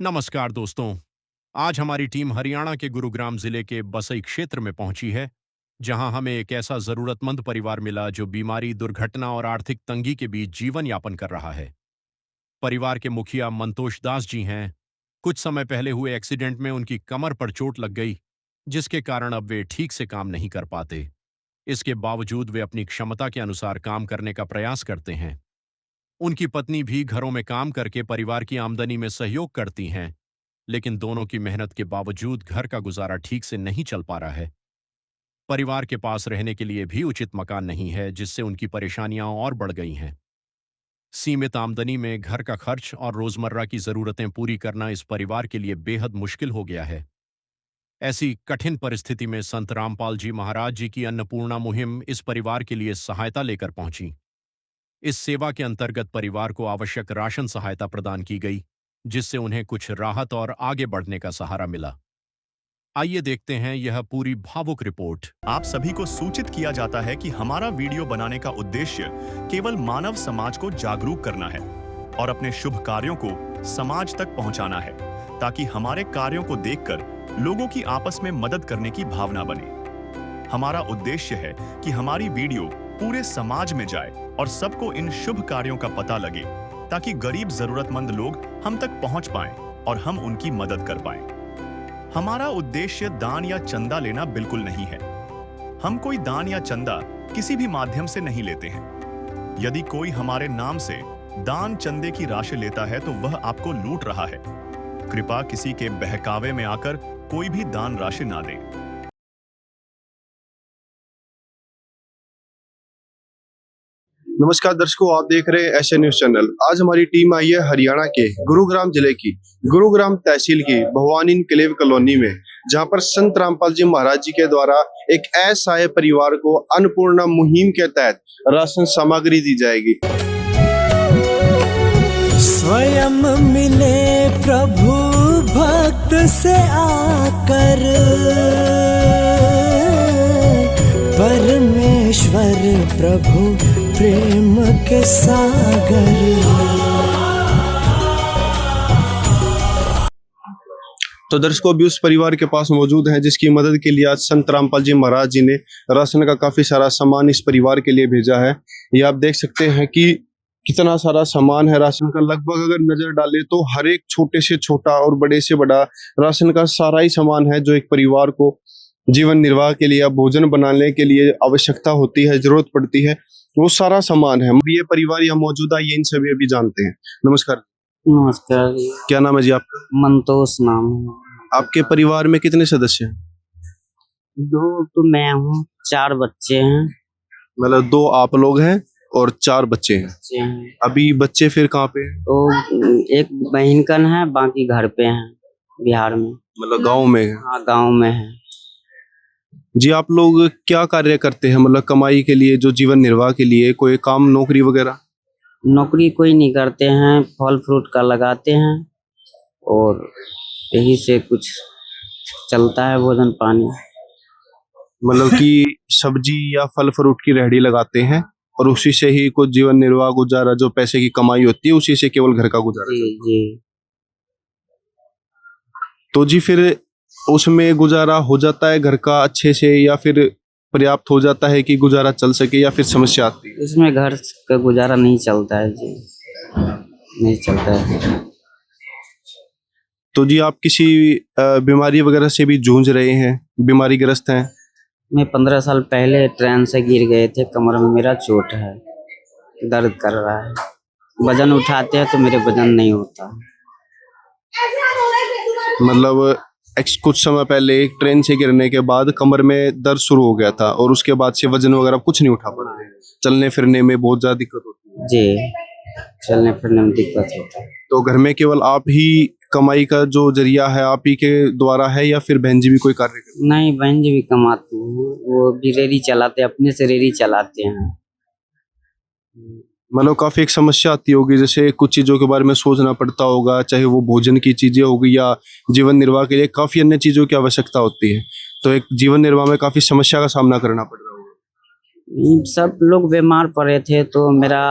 नमस्कार दोस्तों। आज हमारी टीम हरियाणा के गुरुग्राम जिले के बसई क्षेत्र में पहुंची है, जहां हमें एक ऐसा जरूरतमंद परिवार मिला जो बीमारी, दुर्घटना और आर्थिक तंगी के बीच जीवन यापन कर रहा है। परिवार के मुखिया मंतोष दास जी हैं। कुछ समय पहले हुए एक्सीडेंट में उनकी कमर पर चोट लग गई, जिसके कारण अब वे ठीक से काम नहीं कर पाते। इसके बावजूद वे अपनी क्षमता के अनुसार काम करने का प्रयास करते हैं। उनकी पत्नी भी घरों में काम करके परिवार की आमदनी में सहयोग करती हैं, लेकिन दोनों की मेहनत के बावजूद घर का गुजारा ठीक से नहीं चल पा रहा है। परिवार के पास रहने के लिए भी उचित मकान नहीं है, जिससे उनकी परेशानियां और बढ़ गई हैं। सीमित आमदनी में घर का खर्च और रोजमर्रा की जरूरतें पूरी करना इस परिवार के लिए बेहद मुश्किल हो गया है। ऐसी कठिन परिस्थिति में संत रामपाल जी महाराज जी की अन्नपूर्णा मुहिम इस परिवार के लिए सहायता लेकर पहुंची। इस सेवा के अंतर्गत परिवार को आवश्यक राशन सहायता प्रदान की गई, जिससे उन्हें कुछ राहत और आगे बढ़ने का सहारा मिला। आइए देखते हैं यह पूरी भावुक रिपोर्ट। आप सभी को सूचित किया जाता है कि हमारा वीडियो बनाने का उद्देश्य केवल मानव समाज को जागरूक करना है और अपने शुभ कार्यों को समाज तक पहुंचाना है, ताकि हमारे कार्यों को देखकर लोगों की आपस में मदद करने की भावना बने। हमारा उद्देश्य है कि हमारी वीडियो पूरे समाज में जाए और सबको इन शुभ कार्यों का पता लगे, ताकि गरीब जरूरतमंद लोग हम तक पहुंच पाएं और हम उनकी मदद कर पाएं। हमारा उद्देश्य दान या चंदा लेना बिल्कुल नहीं है। हम कोई दान या चंदा किसी भी माध्यम से नहीं लेते हैं। यदि कोई हमारे नाम से दान चंदे की राशि लेता है तो वह आपको लूट रहा है। कृपया किसी के बहकावे में आकर कोई भी दान राशि ना दें। नमस्कार दर्शकों, आप देख रहे हैं एशियन न्यूज चैनल। आज हमारी टीम आई है हरियाणा के गुरुग्राम जिले की गुरुग्राम तहसील की भवानी इनक्लेव कॉलोनी में, जहां पर संत रामपाल जी महाराज जी के द्वारा एक असहाय परिवार को अन्नपूर्णा मुहिम के तहत राशन सामग्री दी जाएगी। स्वयं मिले प्रभु भक्त से आकर, परमेश्वर प्रभु प्रेम के सागर। तो दर्शकों, अभी उस परिवार के पास मौजूद हैं जिसकी मदद के लिए आज संत रामपाल जी महाराज जी ने राशन का काफी सारा सामान इस परिवार के लिए भेजा है। ये आप देख सकते हैं कि कितना सारा सामान है राशन का। लगभग अगर नजर डाले तो हर एक छोटे से छोटा और बड़े से बड़ा राशन का सारा ही सामान है, जो एक परिवार को जीवन निर्वाह के लिए या भोजन बनाने के लिए आवश्यकता होती है, जरूरत पड़ती है, वो सारा सामान है। ये परिवार यहाँ मौजूदा, ये इन सभी अभी जानते हैं। नमस्कार। नमस्कार। क्या नाम है जी आपका? मंतोष नाम है। आपके परिवार में कितने सदस्य हैं? 2 तो मैं हूँ, 4 बच्चे हैं। मतलब 2 आप लोग हैं और 4 बच्चे हैं। अभी बच्चे फिर कहाँ पे हैं? तो एक बहन कन है, बाकी घर पे हैं बिहार में। मतलब गाँव में है? हाँ, गाँव में है जी। आप लोग क्या कार्य करते हैं, मतलब कमाई के लिए, जो जीवन निर्वाह के लिए कोई काम नौकरी वगैरह? नौकरी कोई नहीं करते हैं, फल फ्रूट का लगाते हैं और यही से कुछ चलता है, भोजन पानी। मतलब कि सब्जी या फल फ्रूट की रेहड़ी लगाते हैं और उसी से ही कुछ जीवन निर्वाह, गुजारा, जो पैसे की कमाई होती है उसी से केवल घर का गुजारा। जी जी। तो जी फिर उसमें गुजारा हो जाता है घर का अच्छे से, या फिर पर्याप्त हो जाता है कि गुजारा चल सके, या फिर समस्या आती है? इसमें घर का गुजारा नहीं चलता है जी, नहीं चलता है। तो जी आप किसी बीमारी वगैरह से भी जूझ रहे हैं, बीमारी ग्रस्त हैं? मैं 15 साल पहले ट्रेन से गिर गए थे, कमर में मेरा चोट है, दर्द कर रहा है। वजन उठाते हैं तो मेरे वजन नहीं होता। मतलब कुछ समय पहले एक ट्रेन से गिरने के बाद कमर में दर्द शुरू हो गया था और उसके बाद से वजन वगैरह कुछ नहीं उठा पाते, चलने फिरने में बहुत ज्यादा दिक्कत होती है? जी, चलने फिरने में दिक्कत होता है। तो घर में केवल आप ही कमाई का जो जरिया है आप ही के द्वारा है, या फिर बहन जी भी कोई कार्य करती? नहीं, बहन जी भी कमाती हैं, वो भी रेहड़ी चलाते हैं, अपने से रेहड़ी चलाते हैं। मतलब काफी एक समस्या आती होगी, जैसे कुछ चीजों के बारे में सोचना पड़ता होगा, चाहे वो भोजन की चीजें होगी या जीवन निर्वाह के लिए काफी अन्य चीजों की आवश्यकता होती है। तो एक जीवन निर्वाह में काफी समस्या का सामना करना पड़ रहा होगा। सब लोग बीमार पड़े थे तो मेरा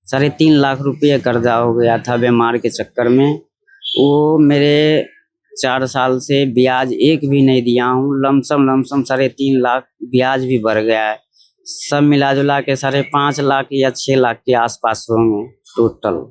3.5 लाख रुपये कर्जा हो गया था बीमार के चक्कर में। वो मेरे 4 साल से ब्याज एक भी नहीं दिया हूँ। लमसम 3.5 लाख ब्याज भी बढ़ गया है। सब मिला जुला के 5.5 लाख या 6 लाख के आसपास होंगे टोटल।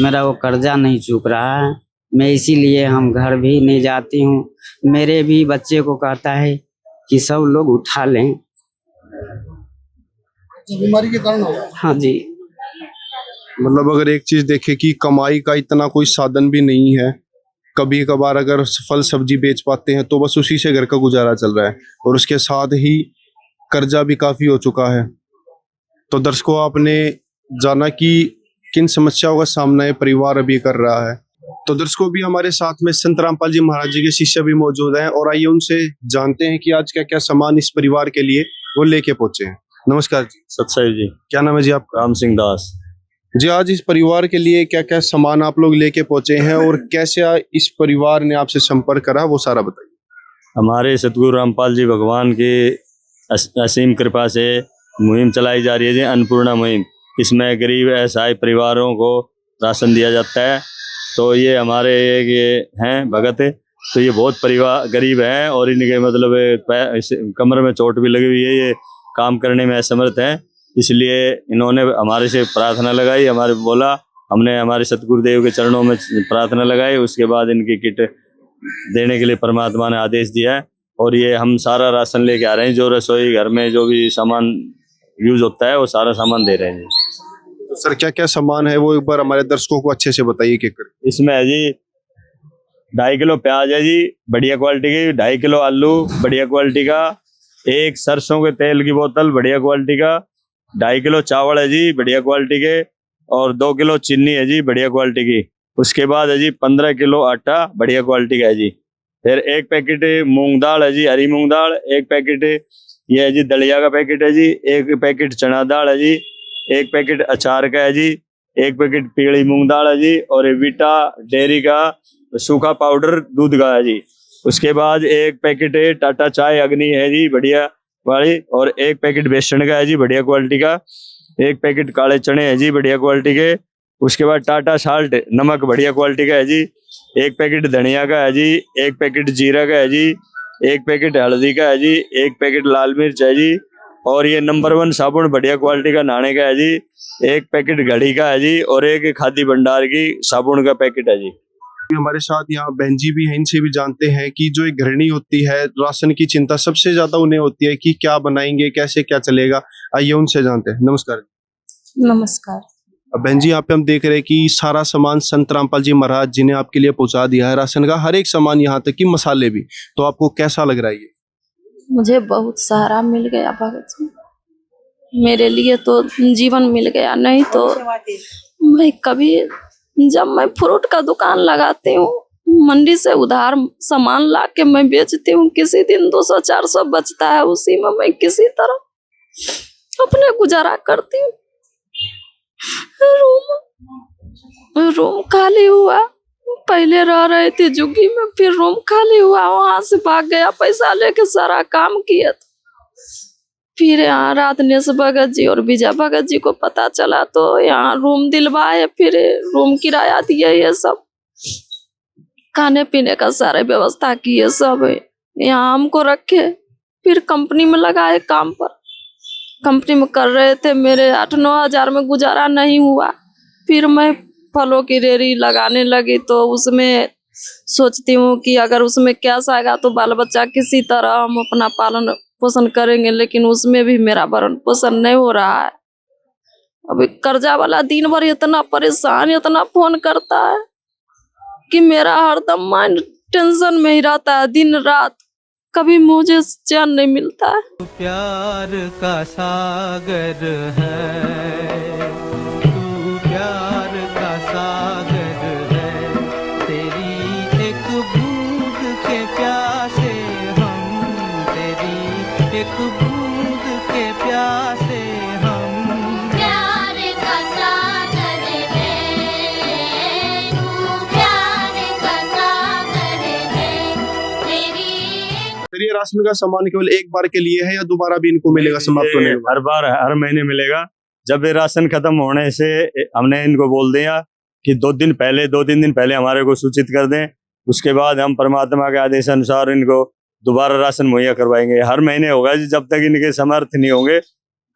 मेरा वो कर्जा नहीं चूक रहा है। मैं इसीलिए हम घर भी नहीं जाती हूँ। मेरे भी बच्चे को कहता है कि सब लोग उठा लें। बीमारी के कारण होगा। हाँ जी। मतलब अगर एक चीज देखे कि कमाई का इतना कोई साधन भी नहीं है, कभी कभार अगर फल सब्जी बेच पाते हैं तो बस उसी से घर का गुजारा चल रहा है, और उसके साथ ही कर्जा भी काफी हो चुका है। तो दर्शकों, आपने जाना कि किन समस्याओं का सामना ये परिवार अभी कर रहा है। तो दर्शकों, भी हमारे साथ में संत रामपाल जी महाराज जी के शिष्य भी मौजूद हैं, और आइए उनसे जानते हैं कि आज क्या क्या सामान इस परिवार के लिए वो लेके पहुंचे हैं। नमस्कार जी। सत्साई जी। क्या नाम है जी आपका? राम सिंह दास। जी, आज इस परिवार के लिए क्या क्या सामान आप लोग लेके पहुंचे हैं, और कैसे इस परिवार ने आपसे संपर्क करा, वो सारा बताइए। हमारे सतगुरु रामपाल जी भगवान की असीम कृपा से मुहिम चलाई जा रही है जी, अन्नपूर्णा मुहिम। इसमें गरीब असहाय परिवारों को राशन दिया जाता है। तो ये हमारे ये हैं भगत, तो ये बहुत परिवार गरीब हैं, और इनके मतलब कमर में चोट भी लगी हुई है, ये काम करने में असमर्थ हैं। इसलिए इन्होंने हमारे से प्रार्थना लगाई, हमारे बोला, हमने हमारे सतगुरुदेव के चरणों में प्रार्थना लगाई। उसके बाद इनकी किट देने के लिए परमात्मा ने आदेश दिया है, और ये हम सारा राशन लेके आ रहे हैं। जो रसोई घर में जो भी सामान यूज होता है वो सारा सामान दे रहे हैं जी। तो सर, क्या क्या सामान है वो एक बार हमारे दर्शकों को अच्छे से बताइए। क्या कर इसमें है जी 2.5 किलो प्याज है जी, बढ़िया क्वालिटी की। 2.5 किलो आलू बढ़िया क्वालिटी का। 1 सरसों के तेल की बोतल बढ़िया क्वालिटी का। 2.5 किलो चावल है जी बढ़िया क्वालिटी के, और 2 किलो चीनी है जी बढ़िया क्वालिटी की। उसके बाद है जी 15 किलो आटा बढ़िया क्वालिटी का है जी। फिर 1 पैकेट मूंग दाल है जी, हरी मूंग दाल। 1 पैकेट ये है जी दलिया का पैकेट है जी। 1 पैकेट चना दाल है जी। 1 पैकेट अचार का है जी। 1 पैकेट पीली मूंग दाल है जी, और वीटा डेयरी का सूखा पाउडर दूध का है जी। उसके बाद 1 पैकेट टाटा चाय अग्नि है जी बढ़िया वाली, और 1 पैकेट बेसन का है जी बढ़िया क्वालिटी का। 1 पैकेट काले चने है जी बढ़िया क्वालिटी के। उसके बाद टाटा साल्ट नमक बढ़िया क्वालिटी का है जी। 1 पैकेट धनिया का है जी। 1 पैकेट जीरा का है जी। 1 पैकेट हल्दी का है जी। 1 पैकेट लाल मिर्च है जी, और ये नंबर 1 साबुन बढ़िया क्वालिटी का नहाने का है जी। 1 पैकेट घड़ी का है जी, और 1 खादी भंडार की साबुन का पैकेट है जी। हमारे साथ यहाँ बहन जी भी हैं, इनसे भी जानते हैं कि जो एक गृहिणी होती है, राशन की चिंता सबसे ज्यादा उन्हें होती है कि क्या बनाएंगे, कैसे क्या चलेगा। आइए उनसे जानते हैं। नमस्कार। नमस्कार। अब बहन जी, यहाँ पे हम देख रहे हैं कि सारा सामान संत रामपाल जी महाराज जी ने आपके लिए पहुंचा दिया है, राशन का हर एक सामान, यहाँ तक कि मसाले भी। तो आपको कैसा लग रहा है ये? मुझे बहुत सहारा मिल गया भगत जी। मेरे लिए तो जीवन मिल गया, नहीं तो मैं कभी, जब मैं फ्रूट का दुकान लगाती हूँ, मंडी से उधार सामान ला के मैं बेचती हूँ, किसी दिन 200-400 बचता है, उसी में मैं किसी तरह अपने गुजारा करती हूँ। रूम खाली हुआ, पहले रह रहे थे जुग्गी में, फिर रूम खाली हुआ, वहां से भाग गया पैसा लेके, सारा काम किया। फिर यहाँ रातनेश भगत जी और विजय भगत जी को पता चला, तो यहाँ रूम दिलवाए, फिर रूम किराया दिए, ये सब खाने पीने का सारे व्यवस्था किए, सब यहाँ हमको रखे। फिर कंपनी में लगाए काम पर, कंपनी में कर रहे थे, मेरे 8-9 हजार में गुजारा नहीं हुआ। फिर मैं फलों की रेहड़ी लगाने लगी, तो उसमें सोचती हूँ कि अगर उसमें कैश आएगा तो बाल बच्चा किसी तरह हम अपना पालन पोषण करेंगे, लेकिन उसमें भी मेरा भरण पोषण नहीं हो रहा है। अभी कर्जा वाला दिन भर इतना परेशान, इतना फोन करता है कि मेरा हरदम माइंड टेंशन में ही रहता है, दिन रात, कभी मुझे चैन नहीं मिलता है। प्यार का सागर है, तू प्यार का सागर है, तेरी एक बूंद के प्यासे हम, तेरी एक बूंद के प्यासे हम। प्यार का सागर है, तू प्यार का सागर है, तेरी। सर, ये राशन का सामान केवल एक बार के लिए है या दोबारा भी इनको मिलेगा समाप्त होने के बाद? हर बार हर महीने मिलेगा। जब ये राशन खत्म होने से हमने इनको बोल दिया कि 2-3 दिन पहले हमारे को सूचित कर दें। उसके बाद हम परमात्मा के आदेश अनुसार इनको दोबारा राशन मुहैया करवाएंगे। हर महीने होगा जी, जब तक इनके समर्थ नहीं होंगे,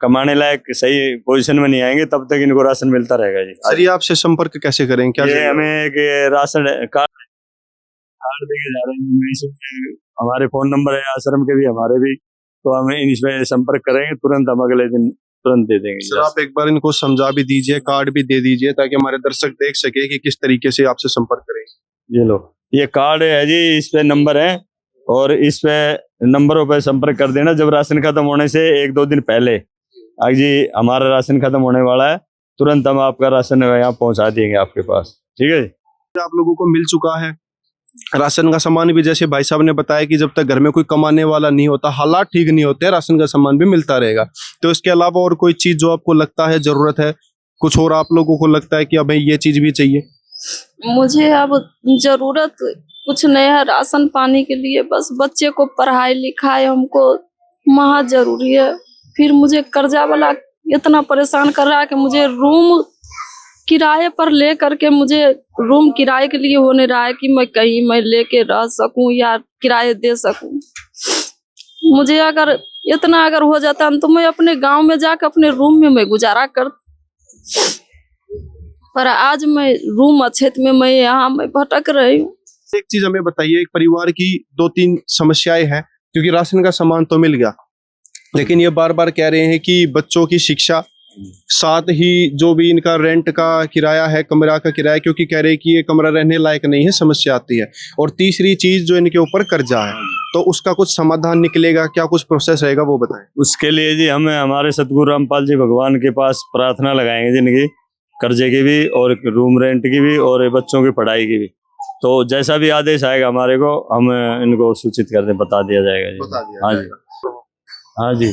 कमाने लायक सही पोजीशन में नहीं आएंगे, तब तक इनको राशन मिलता रहेगा जी। सर ये आपसे संपर्क कैसे करें? क्या ये हमें एक राशन कार्ड देके जा रहे हैं, इसमें हमारे फोन नंबर है, आश्रम के भी हमारे भी, तो हमें इसमें संपर्क करेंगे, तुरंत हम अगले दिन तुरंत दे देंगे। सर आप एक बार इनको समझा भी दीजिए, कार्ड भी दे दीजिए, ताकि हमारे दर्शक देख सके कि किस तरीके से आपसे संपर्क करेंगे। ये लो, ये कार्ड है जी, इस पे नंबर है और इस पे नंबरों पे संपर्क कर देना। जब राशन खत्म होने से 1-2 दिन पहले, आज जी हमारा राशन खत्म होने वाला है, तुरंत हम आपका राशन यहाँ पहुंचा देंगे आपके पास, ठीक है जी। आप लोगों को मिल चुका है राशन का सामान भी, जैसे भाई साहब ने बताया कि जब तक घर में कोई कमाने वाला नहीं होता, हालात ठीक नहीं होते, राशन का सामान भी मिलता रहेगा। तो इसके अलावा और कोई चीज जो आपको लगता है जरूरत है, कुछ और आप लोगों को लगता है कि अब ये चीज भी चाहिए? मुझे अब जरूरत कुछ नहीं है राशन पानी के लिए, बस बच्चे को पढ़ाई लिखाई हमको महा जरूरी है। फिर मुझे कर्जा वाला इतना परेशान कर रहा है कि मुझे रूम किराए पर ले करके, मुझे रूम किराए के लिए होने रहा है कि मैं कहीं मैं लेके रह सकूं या किराए दे सकूं। मुझे अगर इतना अगर हो जाता तो मैं अपने गांव में जाकर अपने रूम में मैं गुजारा कर, पर आज मैं रूम अच्छे में मैं यहाँ मैं भटक रही हूँ। एक चीज हमें बताइए, एक परिवार की 2-3 समस्याएं हैं, क्योंकि राशन का सामान तो मिल गया, लेकिन ये बार बार कह रहे हैं कि बच्चों की शिक्षा, साथ ही जो भी इनका रेंट का किराया है, कमरा का किराया, क्योंकि कह रहे हैं कि ये कमरा रहने लायक नहीं है, समस्या आती है। और तीसरी चीज जो इनके ऊपर कर्जा है, तो उसका कुछ समाधान निकलेगा क्या, कुछ प्रोसेस रहेगा वो बताएं। उसके लिए जी हमें हमारे सतगुरु रामपाल जी भगवान के पास प्रार्थना लगाएंगे, जिनकी कर्जे की भी और रूम रेंट की भी और बच्चों की पढ़ाई की भी। तो जैसा भी आदेश आएगा हमारे को, हम इनको सूचित कर दें, बता दिया जाएगा जी। बता दिया हाँ जाएगा। जी, हाँ जी,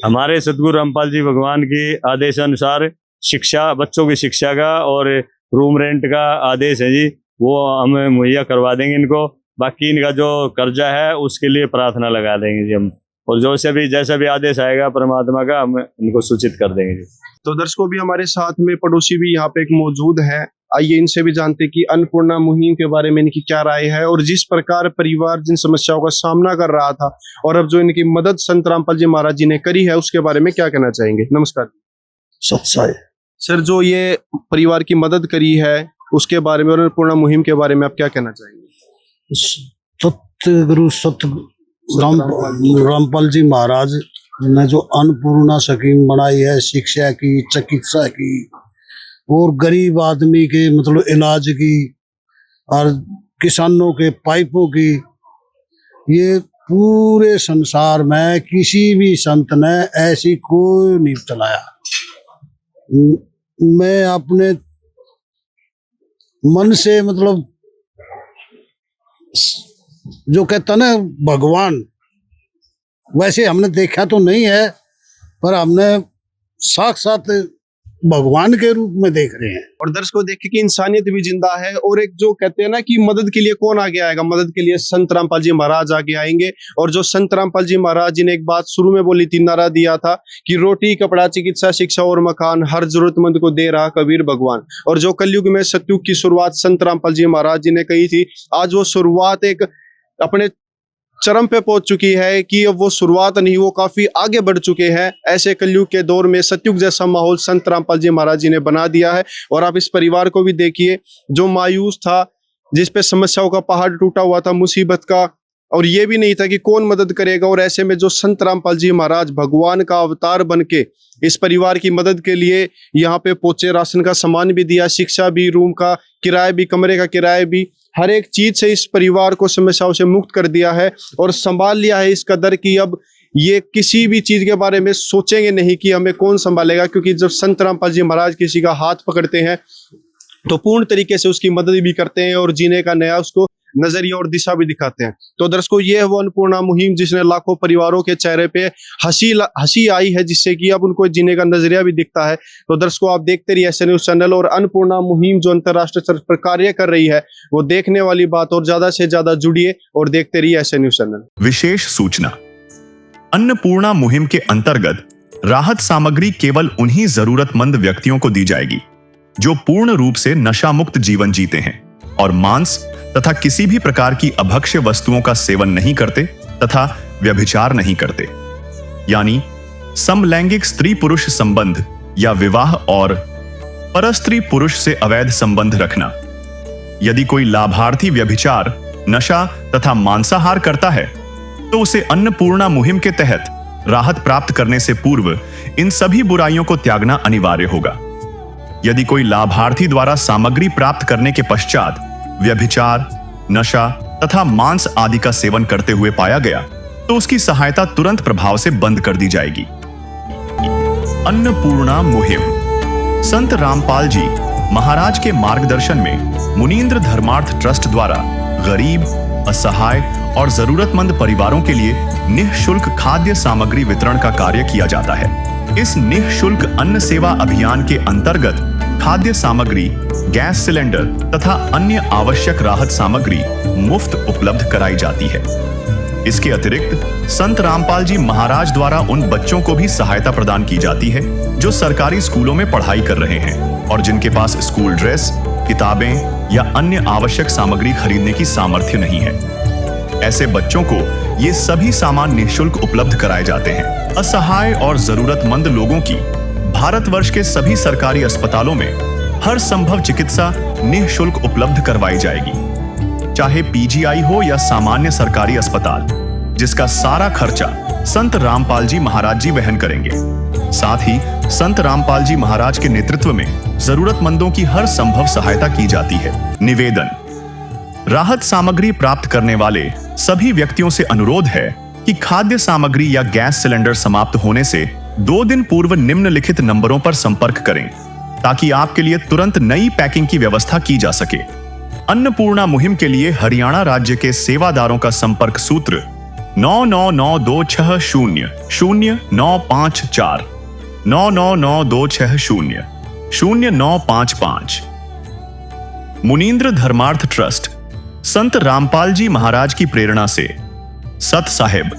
हमारे सतगुरु रामपाल जी भगवान के आदेश अनुसार शिक्षा, बच्चों की शिक्षा का और रूम रेंट का आदेश है जी, वो हम मुहैया करवा देंगे इनको। बाकी इनका जो कर्जा है उसके लिए प्रार्थना लगा देंगे जी हम, और जैसा भी आदेश आएगा परमात्मा का, हम इनको सूचित कर देंगे जी। तो दर्शकों भी हमारे साथ में पड़ोसी भी यहाँ पे एक मौजूद है, आइए इनसे भी जानते कि अन्नपूर्णा मुहिम के बारे में इनकी क्या राय है, और जिस प्रकार परिवार जिन समस्याओं का सामना कर रहा था और अब जो इनकी मदद संत रामपाल जी महाराज जी ने करी है, उसके बारे में क्या कहना चाहेंगे। नमस्कार सत्साई सर, जो ये परिवार की मदद करी है उसके बारे में और अन्नपूर्णा मुहिम के बारे में आप क्या कहना चाहेंगे। सतगुरु रामपाल जी महाराज ने जो अन्नपूर्णा स्कीम बनाई है, शिक्षा की, चिकित्सा की और गरीब आदमी के मतलब इलाज की और किसानों के पाइपों की, ये पूरे संसार में किसी भी संत ने ऐसी कोई नहीं चलाया। मैं अपने मन से मतलब जो कहता ना भगवान, वैसे हमने देखा तो नहीं है, पर हमने साक्षात भगवान के रूप में देख रहे हैं। और दर्शकों देखिए कि इंसानियत भी जिंदा है, और एक जो कहते हैं ना कि मदद के लिए कौन आगे आएगा, मदद के लिए संत रामपाल जी महाराज आगे आएंगे। और जो संत रामपाल जी महाराज जी ने एक बात शुरू में बोली थी, नारा दिया था कि रोटी, कपड़ा, चिकित्सा, शिक्षा और मकान हर जरूरतमंद को दे रहा कबीर भगवान। और जो कलयुग में सतयुग की शुरुआत संत रामपाल जी महाराज जी ने कही थी, आज वो शुरुआत एक अपने चरम पे पहुंच चुकी है कि अब वो शुरुआत नहीं, वो काफी आगे बढ़ चुके हैं। ऐसे कलयुग के दौर में सतयुग जैसा माहौल संत रामपाल जी महाराज जी ने बना दिया है। और आप इस परिवार को भी देखिए, जो मायूस था, जिस पे समस्याओं का पहाड़ टूटा हुआ था, मुसीबत का, और ये भी नहीं था कि कौन मदद करेगा, और ऐसे में जो संत रामपाल जी महाराज भगवान का अवतार बन के इस परिवार की मदद के लिए यहाँ पे पहुंचे, राशन का सामान भी दिया, शिक्षा भी, रूम का किराया भी, कमरे का किराया भी, हर एक चीज से इस परिवार को समस्याओं से मुक्त कर दिया है और संभाल लिया है इस कदर कि अब ये किसी भी चीज के बारे में सोचेंगे नहीं कि हमें कौन संभालेगा, क्योंकि जब संत रामपाल जी महाराज किसी का हाथ पकड़ते हैं तो पूर्ण तरीके से उसकी मदद भी करते हैं और जीने का नया उसको नजरिया और दिशा भी दिखाते हैं। तो दर्शकों, ये है वो अन्नपूर्णा मुहिम जिसने लाखों परिवारों के चेहरे पे हंसी आई है, जिससे कि अब उनको जीने का नजरिया भी दिखता है। तो दर्शकों, आप देखते रहिए ऐसे न्यूज चैनल, और अन्नपूर्णा मुहिम जो अंतर्राष्ट्रीय स्तर पर कार्य कर रही है वो देखने वाली बात, और ज्यादा से ज्यादा जुड़िए और देखते रहिए ऐसे न्यूज चैनल। विशेष सूचना, अन्नपूर्णा मुहिम के अंतर्गत राहत सामग्री केवल उन्हीं जरूरतमंद व्यक्तियों को दी जाएगी जो पूर्ण रूप से नशा मुक्त जीवन जीते हैं और मांस तथा किसी भी प्रकार की अभक्ष्य वस्तुओं का सेवन नहीं करते तथा व्यभिचार नहीं करते, यानी समलैंगिक स्त्री पुरुष संबंध या विवाह और परस्त्री पुरुष से अवैध संबंध रखना। यदि कोई लाभार्थी व्यभिचार, नशा तथा मांसाहार करता है तो उसे अन्नपूर्णा मुहिम के तहत राहत प्राप्त करने से पूर्व इन सभी बुराइयों को त्यागना अनिवार्य होगा। यदि कोई लाभार्थी द्वारा सामग्री प्राप्त करने के पश्चात व्यभिचार, नशा तथा मांस आदि का सेवन करते हुए पाया गया तो उसकी सहायता तुरंत प्रभाव से बंद कर दी जाएगी। अन्नपूर्णा मुहिम। संत रामपाल जी महाराज के मार्गदर्शन में मुनींद्र धर्मार्थ ट्रस्ट द्वारा गरीब, असहाय और जरूरतमंद परिवारों के लिए निःशुल्क खाद्य सामग्री वितरण का कार्य किया जाता है। इस निःशुल्क अन्न सेवा अभियान के अंतर्गत खाद्य सामग्री, गैस सिलेंडर तथा अन्य आवश्यक राहत सामग्री मुफ्त उपलब्ध कराई जाती है। इसके अतिरिक्त संत रामपाल जी महाराज द्वारा उन बच्चों को भी सहायता प्रदान की जाती है जो सरकारी स्कूलों में पढ़ाई कर रहे हैं और जिनके पास स्कूल ड्रेस, किताबें या अन्य आवश्यक सामग्री खरीदने की सामर्थ्य नहीं है। ऐसे बच्चों को ये सभी सामान निःशुल्क उपलब्ध कराए जाते हैं। असहाय और जरूरतमंद लोगों की भारतवर्ष के सभी सरकारी अस्पतालों में हर संभव चिकित्सा निःशुल्क उपलब्ध करवाई जाएगी, चाहे पीजीआई हो या सामान्य सरकारी अस्पताल, जिसका सारा खर्चा संत रामपाल जी महाराज जी वहन करेंगे। साथ ही संत रामपाल जी महाराज के नेतृत्व में जरूरतमंदों की हर संभव सहायता की जाती है। निवेदन। राहत सामग्री प्राप्त करने वाले सभी व्यक्तियों से अनुरोध है कि खाद्य सामग्री या गैस सिलेंडर समाप्त होने से 2 दिन पूर्व निम्नलिखित नंबरों पर संपर्क करें ताकि आपके लिए तुरंत नई पैकिंग की व्यवस्था की जा सके। अन्नपूर्णा मुहिम के लिए हरियाणा राज्य के सेवादारों का संपर्क सूत्र 9992600954 9992600955। मुनींद्र धर्मार्थ ट्रस्ट संत रामपाल जी महाराज की प्रेरणा से सत साहिब